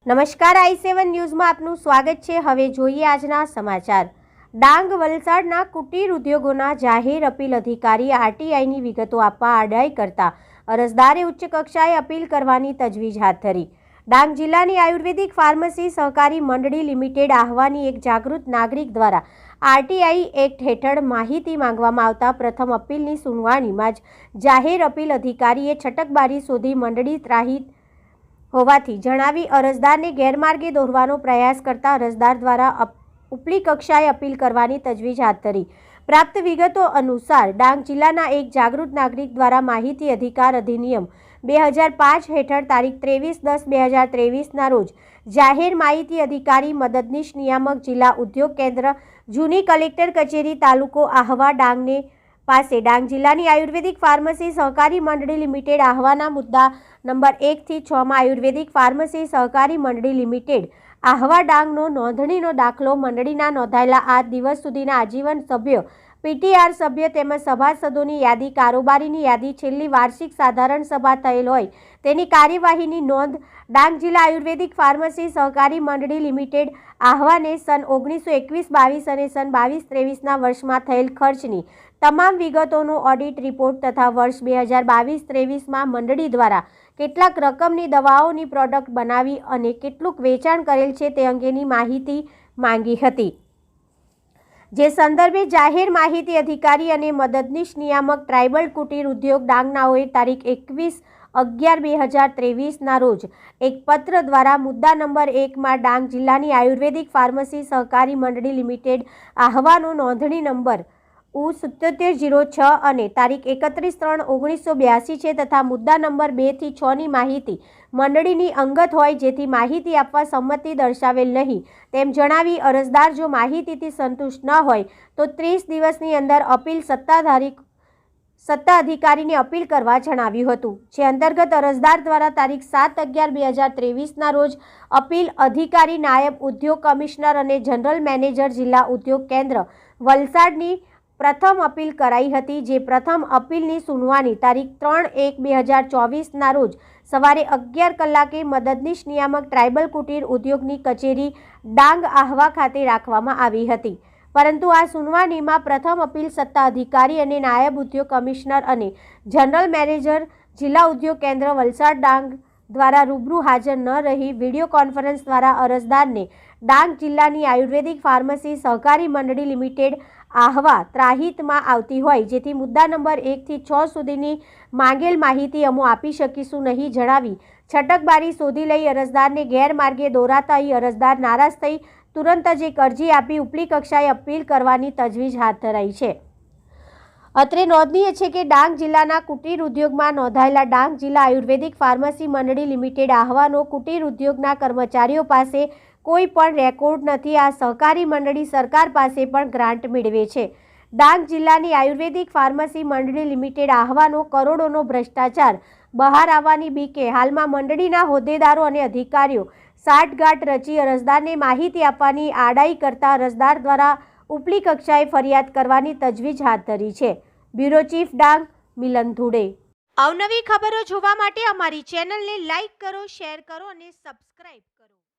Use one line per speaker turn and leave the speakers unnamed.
નમસ્કાર, i7 ન્યૂઝમાં આપનું સ્વાગત છે। હવે જોઈએ આજના સમાચાર। ડાંગ વલસાડના કુટીર ઉદ્યોગોના જાહેર અપીલ અધિકારી આરટીઆઈની વિગતો આપવા આડાઈ કરતા અરજદારે ઉચ્ચ કક્ષાએ અપીલ કરવાની તજવીજ હાથ ધરી। ડાંગ જિલ્લાની આયુર્વેદિક ફાર્મસી સહકારી મંડળી લિમિટેડ આહવાની એક જાગૃત નાગરિક દ્વારા આરટીઆઈ એક્ટ હેઠળ માહિતી માંગવામાં આવતા પ્રથમ અપીલની સુનાવણીમાં જ જાહેર અપીલ અધિકારીએ છટકબારી શોધી મંડળી ત્રાહિત હોવાથી જણાવી અરજદારને ગેરમાર્ગે દોરવાનો પ્રયાસ કરતા અરજદાર દ્વારા ઉપલી કક્ષાએ અપીલ કરવાની તજવીજ હાથ ધરી। પ્રાપ્ત વિગતો અનુસાર ડાંગ જિલ્લાના એક જાગૃત નાગરિક દ્વારા માહિતી અધિકાર અધિનિયમ 2005 હેઠળ તારીખ 23/10/2023ના રોજ જાહેર માહિતી અધિકારી મદદનીશ નિયામક જિલ્લા ઉદ્યોગ કેન્દ્ર જૂની કલેક્ટર કચેરી તાલુકો આહવા ડાંગને પાસે ડાંગ જિલ્લાની આયુર્વેદિક ફાર્મસી સહકારી મંડળી લિમિટેડ આહવાના મુદ્દા નંબર 1 થી 6 માં આયુર્વેદિક ફાર્મસી સહકારી મંડળી લિમિટેડ આહવા ડાંગનો નોંધણીનો દાખલો મંડળીના નોંધાયેલા 8 દિવસ સુધીના આજીવન સભ્ય પીટીઆર સભ્ય તેમજ સભાસદોની યાદી કારોબારીની યાદી છેલ્લી વાર્ષિક સાધારણ સભા થયેલ હોય તેની કાર્યવાહીની નોંધ ડાંગ જિલ્લા આયુર્વેદિક ફાર્મસી સહકારી મંડળી લિમિટેડ આહવાને સન 1921-22 અને સન 22-23ના વર્ષમાં થયેલ ખર્ચની તમામ વિગતોનો ઓડિટ રિપોર્ટ તથા વર્ષ 2022-23માં મંડળી દ્વારા કેટલાક રકમની દવાઓની પ્રોડક્ટ બનાવી અને કેટલુંક વેચાણ કરેલ છે તે અંગેની માહિતી માંગી હતી, જે સંદર્ભે જાહેર માહિતી અધિકારી અને મદદનીશ નિયામક ટ્રાઇબલ કુટીર ઉદ્યોગ ડાંગનાઓએ તારીખ 21/11/2023ના રોજ એક પત્ર દ્વારા મુદ્દા નંબર 1 માં ડાંગ જિલ્લાની આયુર્વેદિક ફાર્મસી સહકારી મંડળી લિમિટેડ આહવાનો નોંધણી નંબર U7706 અને તારીખ 31/3/1982 છે તથા મુદ્દા નંબર 2 થી 6ની માહિતી મંડળીની અંગત હોય જેથી માહિતી આપવા સંમતિ દર્શાવેલ નહીં તેમ જણાવી અરજદાર જો માહિતીથી સંતુષ્ટ ન હોય તો 30 દિવસની અંદર અપીલ સત્તા અધિકારીને અપીલ કરવા જણાવ્યું હતું, જે અંતર્ગત અરજદાર દ્વારા તારીખ 7/11/2023ના રોજ અપીલ અધિકારી નાયબ ઉદ્યોગ કમિશનર અને જનરલ મેનેજર જિલ્લા ઉદ્યોગ કેન્દ્ર વલસાડની પ્રથમ અપીલ કરાઈ હતી, જે પ્રથમ અપીલની સુનાવણી તારીખ 3/1/2024ના રોજ સવારે 11 કલાકે મદદનીશ નિયામક ટ્રાઇબલ કુટીર ઉદ્યોગની કચેરી ડાંગ આહવા ખાતે રાખવામાં આવી હતી, પરંતુ આ સુનાવણીમાં પ્રથમ અપીલ સત્તા અધિકારી અને નાયબ ઉદ્યોગ કમિશનર અને જનરલ મેનેજર જિલ્લા ઉદ્યોગ કેન્દ્ર વલસાડ ડાંગ દ્વારા રૂબરૂ હાજર ન રહી વિડીયો કોન્ફરન્સ દ્વારા અરજદારને ડાંગ જિલ્લાની આયુર્વેદિક ફાર્મસી સહકારી મંડળી લિમિટેડ આહવા ત્રાહિતમાં આવતી હોય જેથી મુદ્દા નંબર 1 થી 6 સુધીની માંગેલ માહિતી અમો આપી શકીશું નહીં જણાવી છટકબારી શોધી લઈ અરજદારને ગેરમાર્ગે દોરાતા અરજદાર નારાજ થઈ તુરંત જ એક અરજી આપી ઉપલી કક્ષાએ અપીલ કરવાની તજવીજ હાથ ધરાઈ છે। અત્રે નોંધનીય છે કે ડાંગ જિલ્લાના કુટીર ઉદ્યોગમાં નોંધાયેલા ડાંગ જિલ્લા આયુર્વેદિક ફાર્મસી મંડળી લિમિટેડ આહવાનો કુટીર ઉદ્યોગના કર્મચારીઓ પાસે કોઈ પણ રેકોર્ડ નથી। આ સહકારી મંડળી સરકાર પાસે પણ ગ્રાન્ટ મેળવે છે। ડાંગ જિલ્લાની આયુર્વેદિક ફાર્મસી મંડળી લિમિટેડ આહવાનો કરોડોનો ભ્રષ્ટાચાર બહાર આવવાની બીકે હાલમાં મંડળીના હોદ્દેદારો અને અધિકારીઓ સાઠગાંઠ રચી અરજદારને માહિતી આપવાની આડાઈ કરતા અરજદાર દ્વારા ઉપલી કક્ષાએ ફરિયાદ કરવાની તજવીજ હાથ ધરી છે। બ્યુરો ચીફ ડાંગ મિલન ધુડે। અવનવી ખબરો જોવા માટે અમારી ચેનલને લાઇક કરો, શેર કરો અને સબસ્ક્રાઇબ